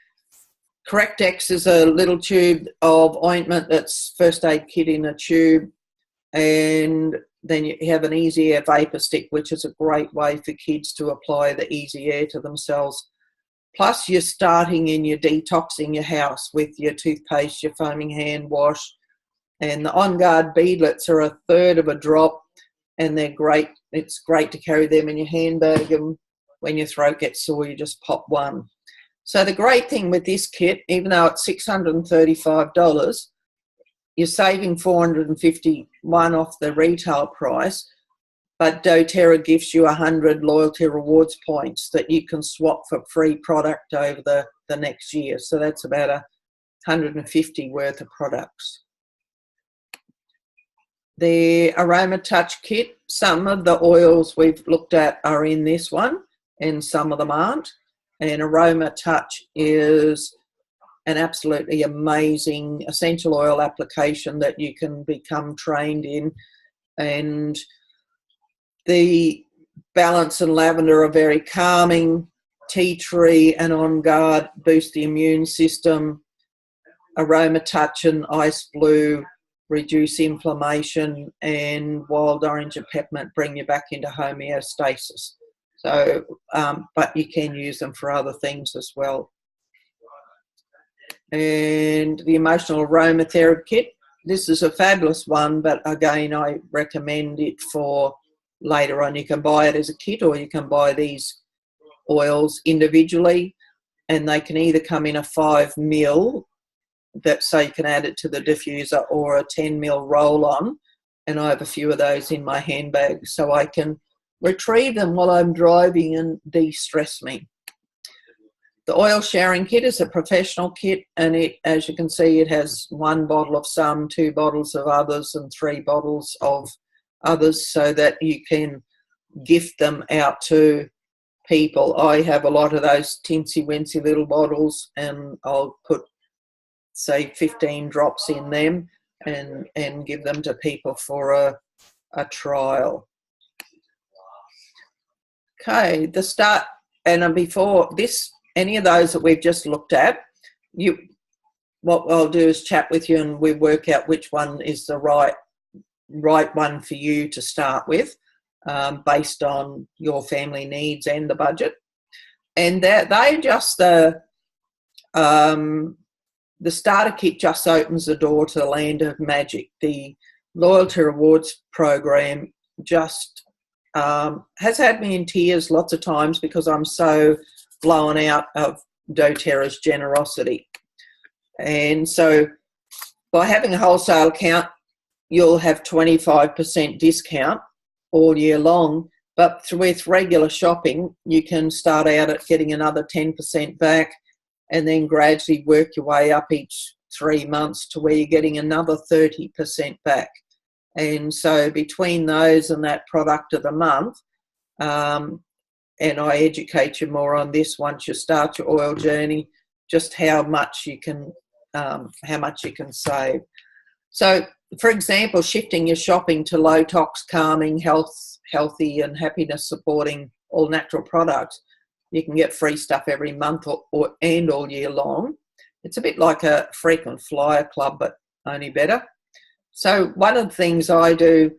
Correct-X is a little tube of ointment that's first aid kit in a tube. And then you have an Easy Air Vapor Stick, which is a great way for kids to apply the Easy Air to themselves. Plus you're starting in your detoxing your house with your toothpaste, your foaming hand wash. And the On Guard beadlets are 1/3 of a drop, and they're great. It's great to carry them in your handbag and when your throat gets sore, you just pop one. So the great thing with this kit, even though it's $635, you're saving $451 off the retail price, but doTERRA gives you 100 loyalty rewards points that you can swap for free product over the next year. So that's about 150 worth of products. The Aroma Touch kit, some of the oils we've looked at are in this one and some of them aren't. And Aroma Touch is an absolutely amazing essential oil application that you can become trained in. And the Balance and Lavender are very calming. Tea Tree and On Guard boost the immune system. Aroma Touch and Ice Blue reduce inflammation, and Wild Orange and Peppermint bring you back into homeostasis. So, but you can use them for other things as well. And the Emotional Aromatherapy kit, this is a fabulous one, but again, I recommend it for later on. You can buy it as a kit, or you can buy these oils individually, and they can either come in a 5 ml that, so you can add it to the diffuser, or a 10 ml roll-on, and I have a few of those in my handbag so I can retrieve them while I'm driving and de-stress me. The oil sharing kit is a professional kit, and it, as you can see, it has 1 bottle of some, 2 bottles of others, and 3 bottles of others, so that you can gift them out to people. I have a lot of those tinsy-wincy little bottles, and I'll put, say, 15 drops in them and give them to people for a trial. Okay, the start, and before this, any of those that we've just looked at, what I'll do is chat with you and we work out which one is the right one for you to start with, based on your family needs and the budget. And they just the starter kit just opens the door to the land of magic. The loyalty rewards program just has had me in tears lots of times because I'm so blown out of doTERRA's generosity. And so by having a wholesale account, you'll have 25% discount all year long, but with regular shopping, you can start out at getting another 10% back, and then gradually work your way up each 3 months to where you're getting another 30% back. And so between those and that product of the month, and I educate you more on this once you start your oil journey, just how much you can save. So, for example, shifting your shopping to low tox, calming, healthy and happiness supporting all natural products, you can get free stuff every month and all year long. It's a bit like a frequent flyer club, but only better. So one of the things I do,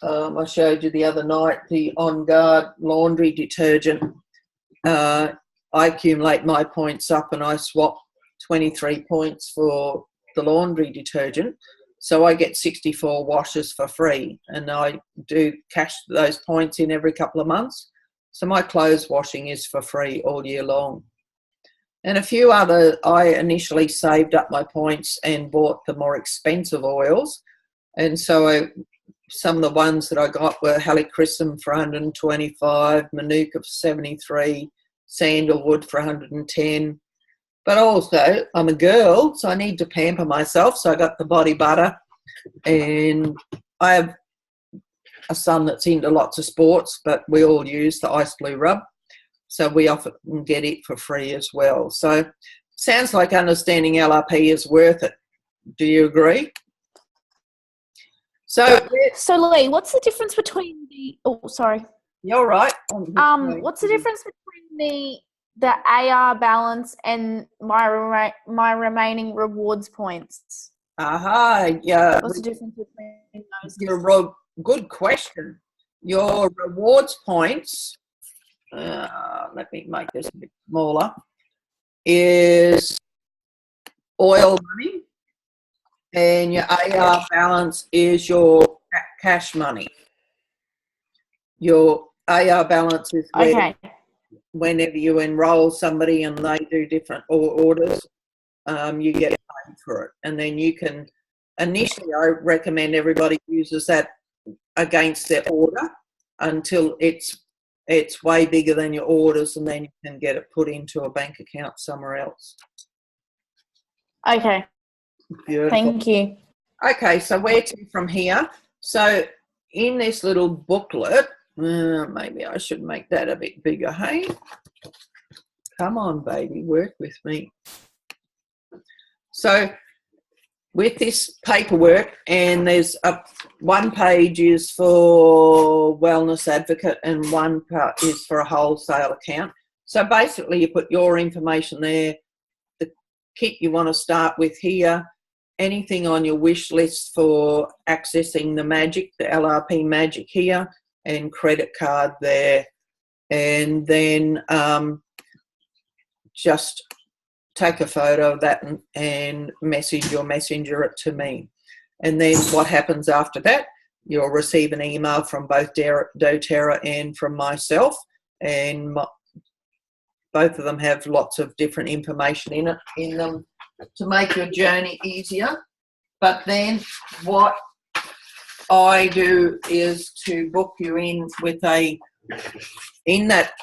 I showed you the other night, the On Guard laundry detergent. I accumulate my points up and I swap 23 points for the laundry detergent. So I get 64 washes for free, and I do cash those points in every couple of months. So my clothes washing is for free all year long. And a few other, I initially saved up my points and bought the more expensive oils. And so some of the ones that I got were Helichrysum for 125, Manuka for 73, Sandalwood for 110. But also, I'm a girl, so I need to pamper myself. So I got the body butter, and I have a son that's into lots of sports, but we all use the Ice Blue rub. So we often get it for free as well. So sounds like understanding LRP is worth it. Do you agree? So Lee, what's the difference between the? Oh, sorry. You're right. What's the difference between the AR balance and my remaining rewards points? Yeah. What's the difference between those? Good question. Your rewards points, let me make this a bit smaller, is oil money, and your AR balance is your cash money. Your AR balance is where whenever you enroll somebody and they do different orders, you get paid for it. And then you can, initially I recommend everybody uses that against their order until it's way bigger than your orders, and then you can get it put into a bank account somewhere else. Okay. Beautiful. Thank you. Okay, so where to from here? So in this little booklet, maybe I should make that a bit bigger, hey? Come on, baby, work with me. So with this paperwork, and there's one page is for wellness advocate and one part is for a wholesale account. So basically you put your information there, the kit you want to start with here, anything on your wish list for accessing the magic, the LRP magic here, and credit card there. And then just take a photo of that and message your messenger it to me. And then what happens after that, you'll receive an email from both doTERRA and from myself, and both of them have lots of different information in them to make your journey easier. But then what I do is to book you in with in that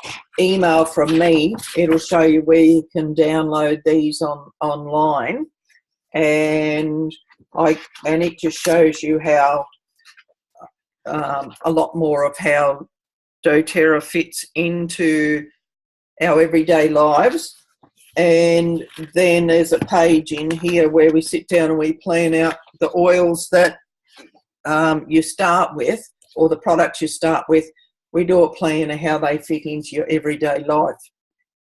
email from me, it'll show you where you can download these online, and it just shows you how a lot more of how doTERRA fits into our everyday lives. And then there's a page in here where we sit down and we plan out the oils that you start with, or the products you start with. We do a plan of how they fit into your everyday life,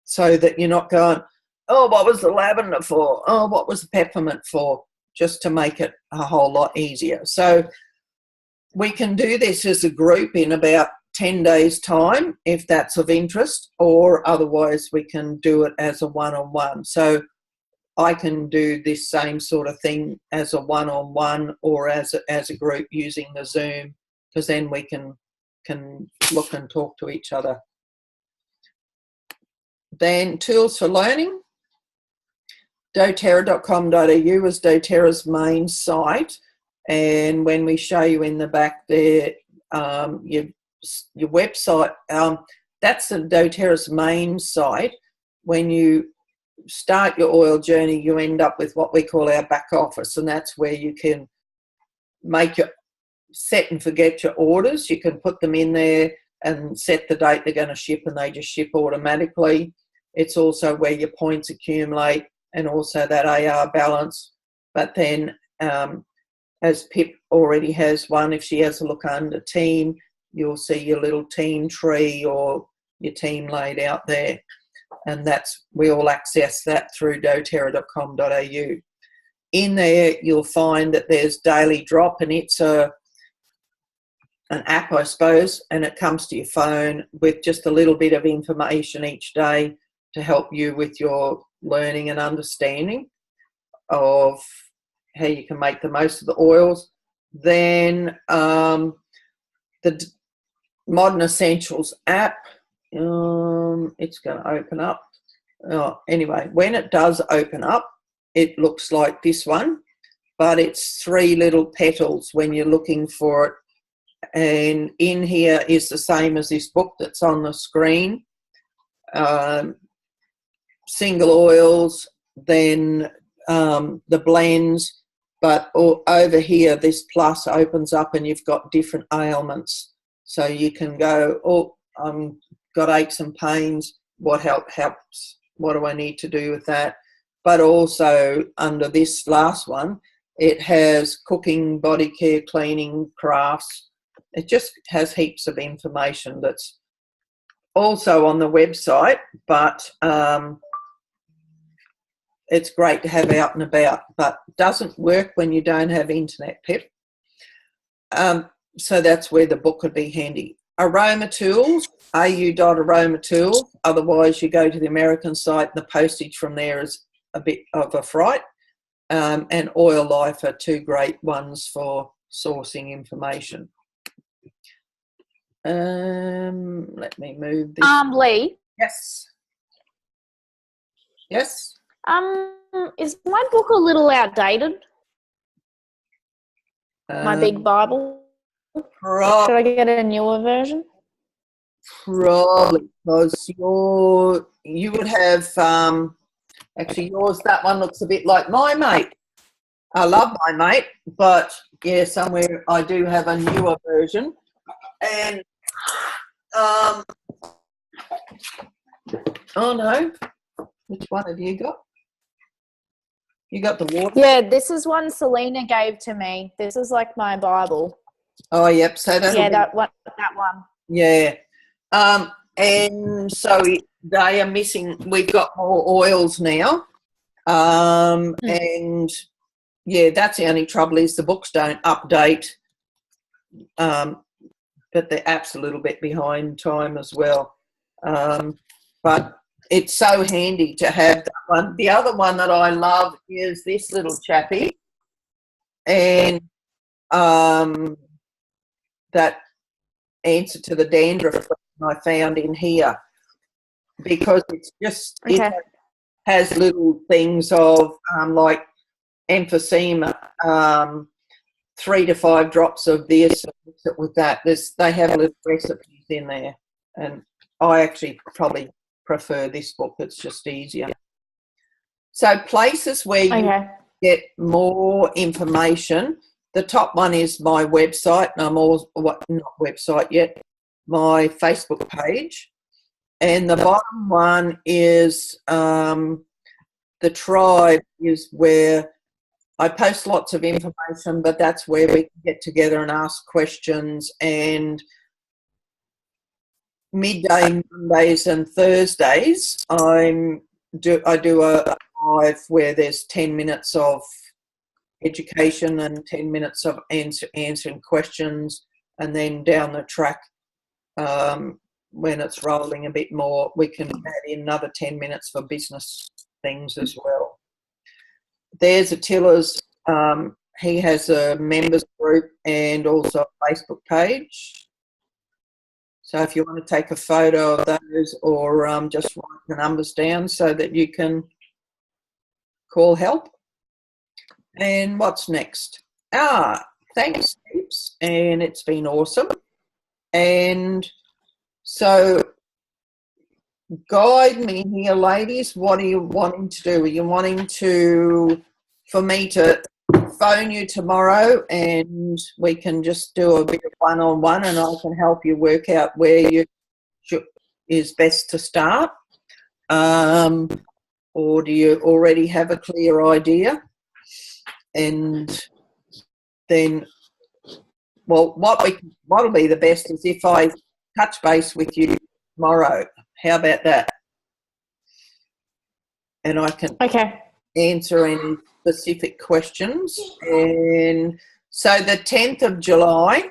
so that you're not going, oh, what was the lavender for? Oh, what was the peppermint for? Just to make it a whole lot easier. So we can do this as a group in about 10 days' time, if that's of interest, or otherwise we can do it as a one-on-one. So I can do this same sort of thing as a one-on-one or as a group using the Zoom, because then we can look and talk to each other. Then tools for learning. doTERRA.com.au is doTERRA's main site, and when we show you in the back there your website, that's the doTERRA's main site. When you start your oil journey, you end up with what we call our back office, and that's where you can make your set and forget your orders. You can put them in there and set the date they're going to ship, and they just ship automatically. It's also where your points accumulate, and also that AR balance. But then as Pip already has one, if she has a look under team, you'll see your little team tree or your team laid out there, and we all access that through doTERRA.com.au. In there you'll find that there's Daily Drop, and it's an app, I suppose, and it comes to your phone with just a little bit of information each day to help you with your learning and understanding of how you can make the most of the oils. Then the Modern Essentials app, it's going to open up. Anyway, when it does open up, it looks like this one, but it's 3 little petals when you're looking for it. And in here is the same as this book that's on the screen. Single oils, then the blends, but over here this plus opens up and you've got different ailments. So you can go, oh, I've got aches and pains, what helps? What do I need to do with that? But also under this last one, it has cooking, body care, cleaning, crafts. It just has heaps of information that's also on the website, but it's great to have out and about, but doesn't work when you don't have internet, Pip. So that's where the book could be handy. Aroma Tools, au.aromatools. Otherwise, you go to the American site, the postage from there is a bit of a fright. And Oil Life are 2 great ones for sourcing information. Let me move this. Lee, Yes. Yes. Is my book a little outdated? My big Bible? Should I get a newer version? Probably, because you would have actually yours. That one looks a bit like my mate. I love my mate, but yeah, somewhere I do have a newer version. And oh no, which one have you got? You got the water? Yeah, this is one Selena gave to me. This is like my Bible. Oh, yep. So that one. Yeah. And so they are missing. We've got more oils now. And yeah, that's the only trouble is the books don't update. But the app's a little bit behind time as well. But it's so handy to have that one. The other one that I love is this little chappy. And that answer to the dandruff question I found in here, because it's just it has little things of like emphysema, 3 to 5 drops of this, mix it with that. They have little recipes in there, and I actually probably prefer this book. It's just easier. So places where you get more information. The top one is my website, and I'm all not website yet, my Facebook page, and the bottom one is the tribe, is where I post lots of information, but that's where we can get together and ask questions. And midday Mondays and Thursdays, I do a live where there's 10 minutes of education and 10 minutes of answering questions, and then down the track, when it's rolling a bit more, we can add in another 10 minutes for business things as well. There's Attila's. He has a members group and also a Facebook page. So if you want to take a photo of those, or just write the numbers down so that you can call help. And what's next? Thanks heaps, and it's been awesome. And so guide me here, ladies. What are you wanting to do? Are you wanting for me to phone you tomorrow and we can just do a bit of one-on-one, and I can help you work out where is best to start? Or do you already have a clear idea? And then, well, what'll be the best is if I touch base with you tomorrow. How about that? And I can answer any specific questions. And so the 10th of July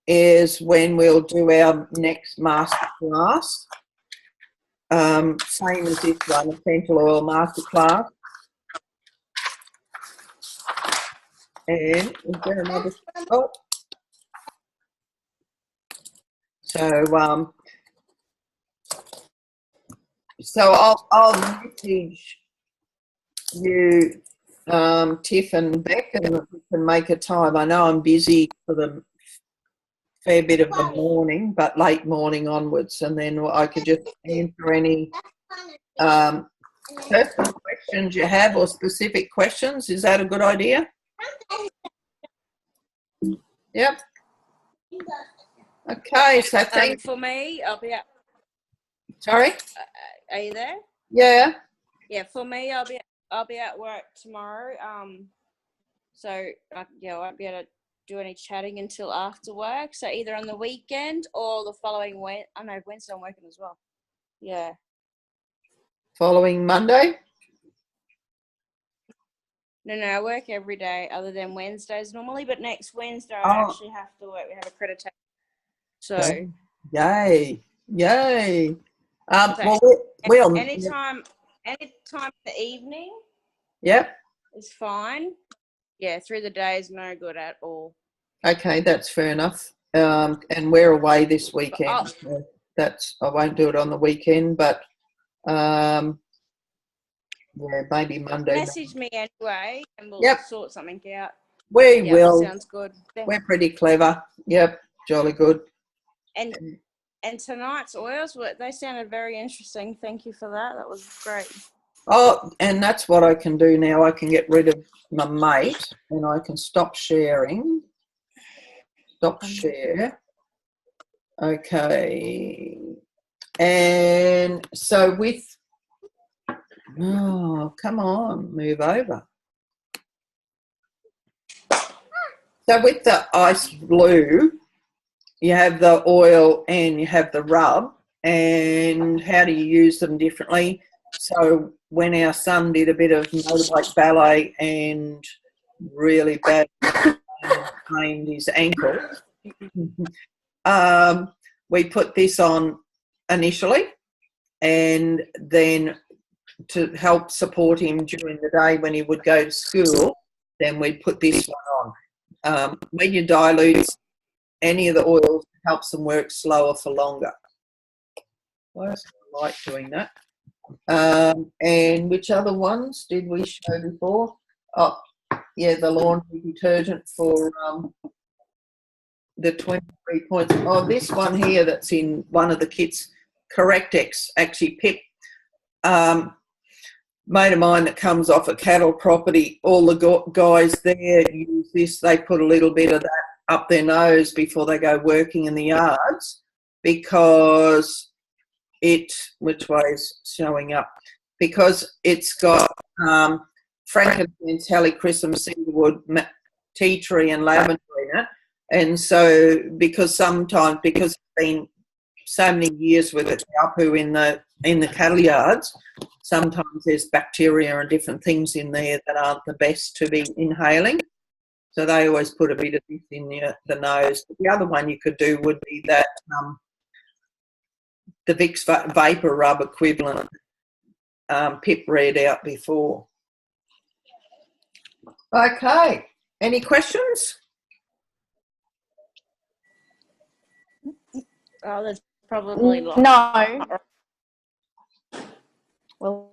is when we'll do our next masterclass. Same as this one, essential oil masterclass. And is there another? Oh. So I'll message you, Tiff and Beck, and we can make a time. I know I'm busy for the fair bit of the morning, but late morning onwards, and then I could just answer any personal questions you have or specific questions. Is that a good idea? Yep. Okay, so thank for me, I'll be at. Sorry? Are you there? Yeah. Yeah, for me, I'll be at work tomorrow. So I won't be able to do any chatting until after work. So either on the weekend or the following Wednesday I'm working as well. Yeah. Following Monday? No, I work every day other than Wednesdays normally, but next Wednesday I actually have to work. We have accreditation. So. Okay. Yay. Anytime in the evening. Yep. Is fine. Yeah, through the day is no good at all. Okay, that's fair enough. And we're away this weekend. I won't do it on the weekend, but maybe Monday. Message me anyway, and we'll Yep. sort something out. We Yeah, will. sounds good. We're pretty clever. Yep, jolly good. And tonight's oils, they sounded very interesting. Thank you for that. That was great. Oh, and that's what I can do now. I can get rid of my mate, and I can stop sharing. Stop share. Okay. And so come on, move over. So with the ice blue, you have the oil and you have the rub. And how do you use them differently? So when our son did a bit of motorbike ballet and really bad sprained his ankle, we put this on initially, and then to help support him during the day when he would go to school, then we'd put this one on. When you dilute any of the oils, it helps them work slower for longer. Why is I like doing that? And which other ones did we show before? Oh, yeah, the laundry detergent for the 23 points. Oh, this one here that's in one of the kits, Correctex, actually Pip. Mate of mine that comes off a cattle property, all the guys there use this. They put a little bit of that up their nose before they go working in the yards, because which way is showing up? Because it's got frankincense, helichrysum, cedarwood, tea tree and lavender in it. And so because it's been so many years with it in the cattle yards, sometimes there's bacteria and different things in there that aren't the best to be inhaling. So they always put a bit of this in the nose. But the other one you could do would be that the Vicks Vapor Rub equivalent Pip read out before. Okay. Any questions? Oh, there's probably lots. No. Well,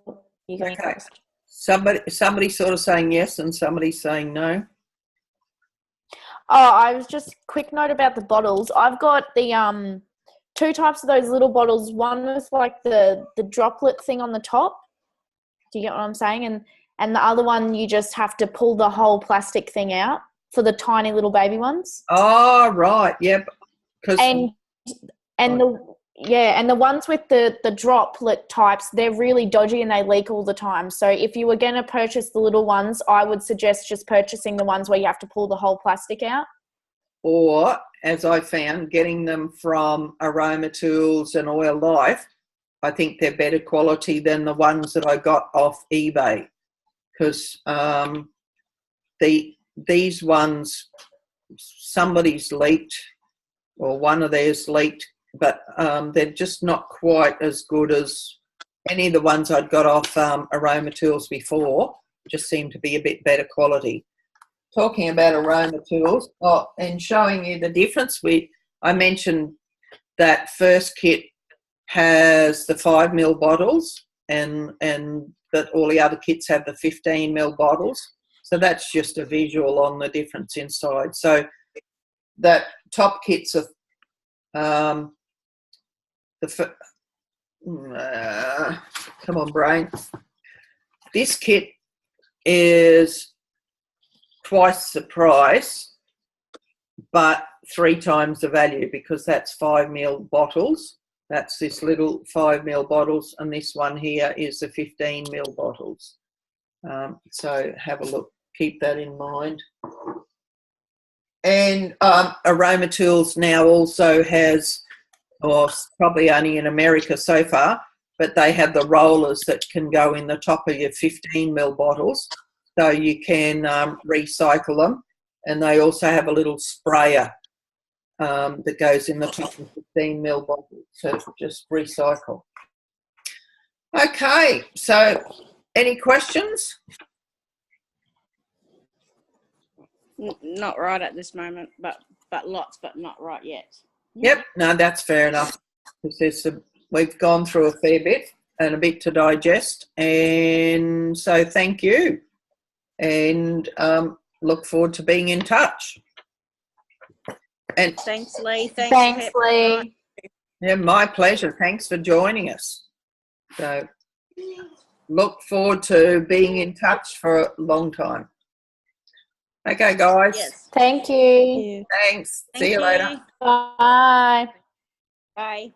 you can Okay. Somebody sort of saying yes and somebody saying no. Oh, I was just quick note about the bottles. I've got the two types of those little bottles. One with like the droplet thing on the top. Do you get what I'm saying? And the other one, you just have to pull the whole plastic thing out for the tiny little baby ones. Oh, right. Yep. And the ones with the droplet types, they're really dodgy and they leak all the time. So if you were going to purchase the little ones, I would suggest just purchasing the ones where you have to pull the whole plastic out. Or, as I found, getting them from Aroma Tools and Oil Life, I think they're better quality than the ones that I got off eBay, because these ones, somebody's leaked, or one of theirs leaked, but they're just not quite as good as any of the ones I'd got off Aroma Tools before. Just seem to be a bit better quality. Talking about Aroma Tools, and showing you the difference, I mentioned that first kit has the 5 ml bottles, and that all the other kits have the 15 ml bottles. So that's just a visual on the difference inside. So that top kit's come on, brain. This kit is twice the price, but 3 times the value, because that's 5 ml bottles. That's this little 5 ml bottles, and this one here is the 15 ml bottles. So have a look, keep that in mind. And Aroma Tools now also has, probably only in America so far, but they have the rollers that can go in the top of your 15 ml bottles, so you can recycle them. And they also have a little sprayer that goes in the top of 15 ml bottle to just recycle. Okay, so any questions? Not right at this moment, but lots, but not right yet. Yep, no, that's fair enough. We've gone through a fair bit and a bit to digest, and so thank you, and look forward to being in touch. And Thanks, Lee. Thanks, Lee. yeah, my pleasure. Thanks for joining us. So look forward to being in touch for a long time. Okay, guys. Yes. Thank you. Thanks. Thank See you later. Bye. Bye.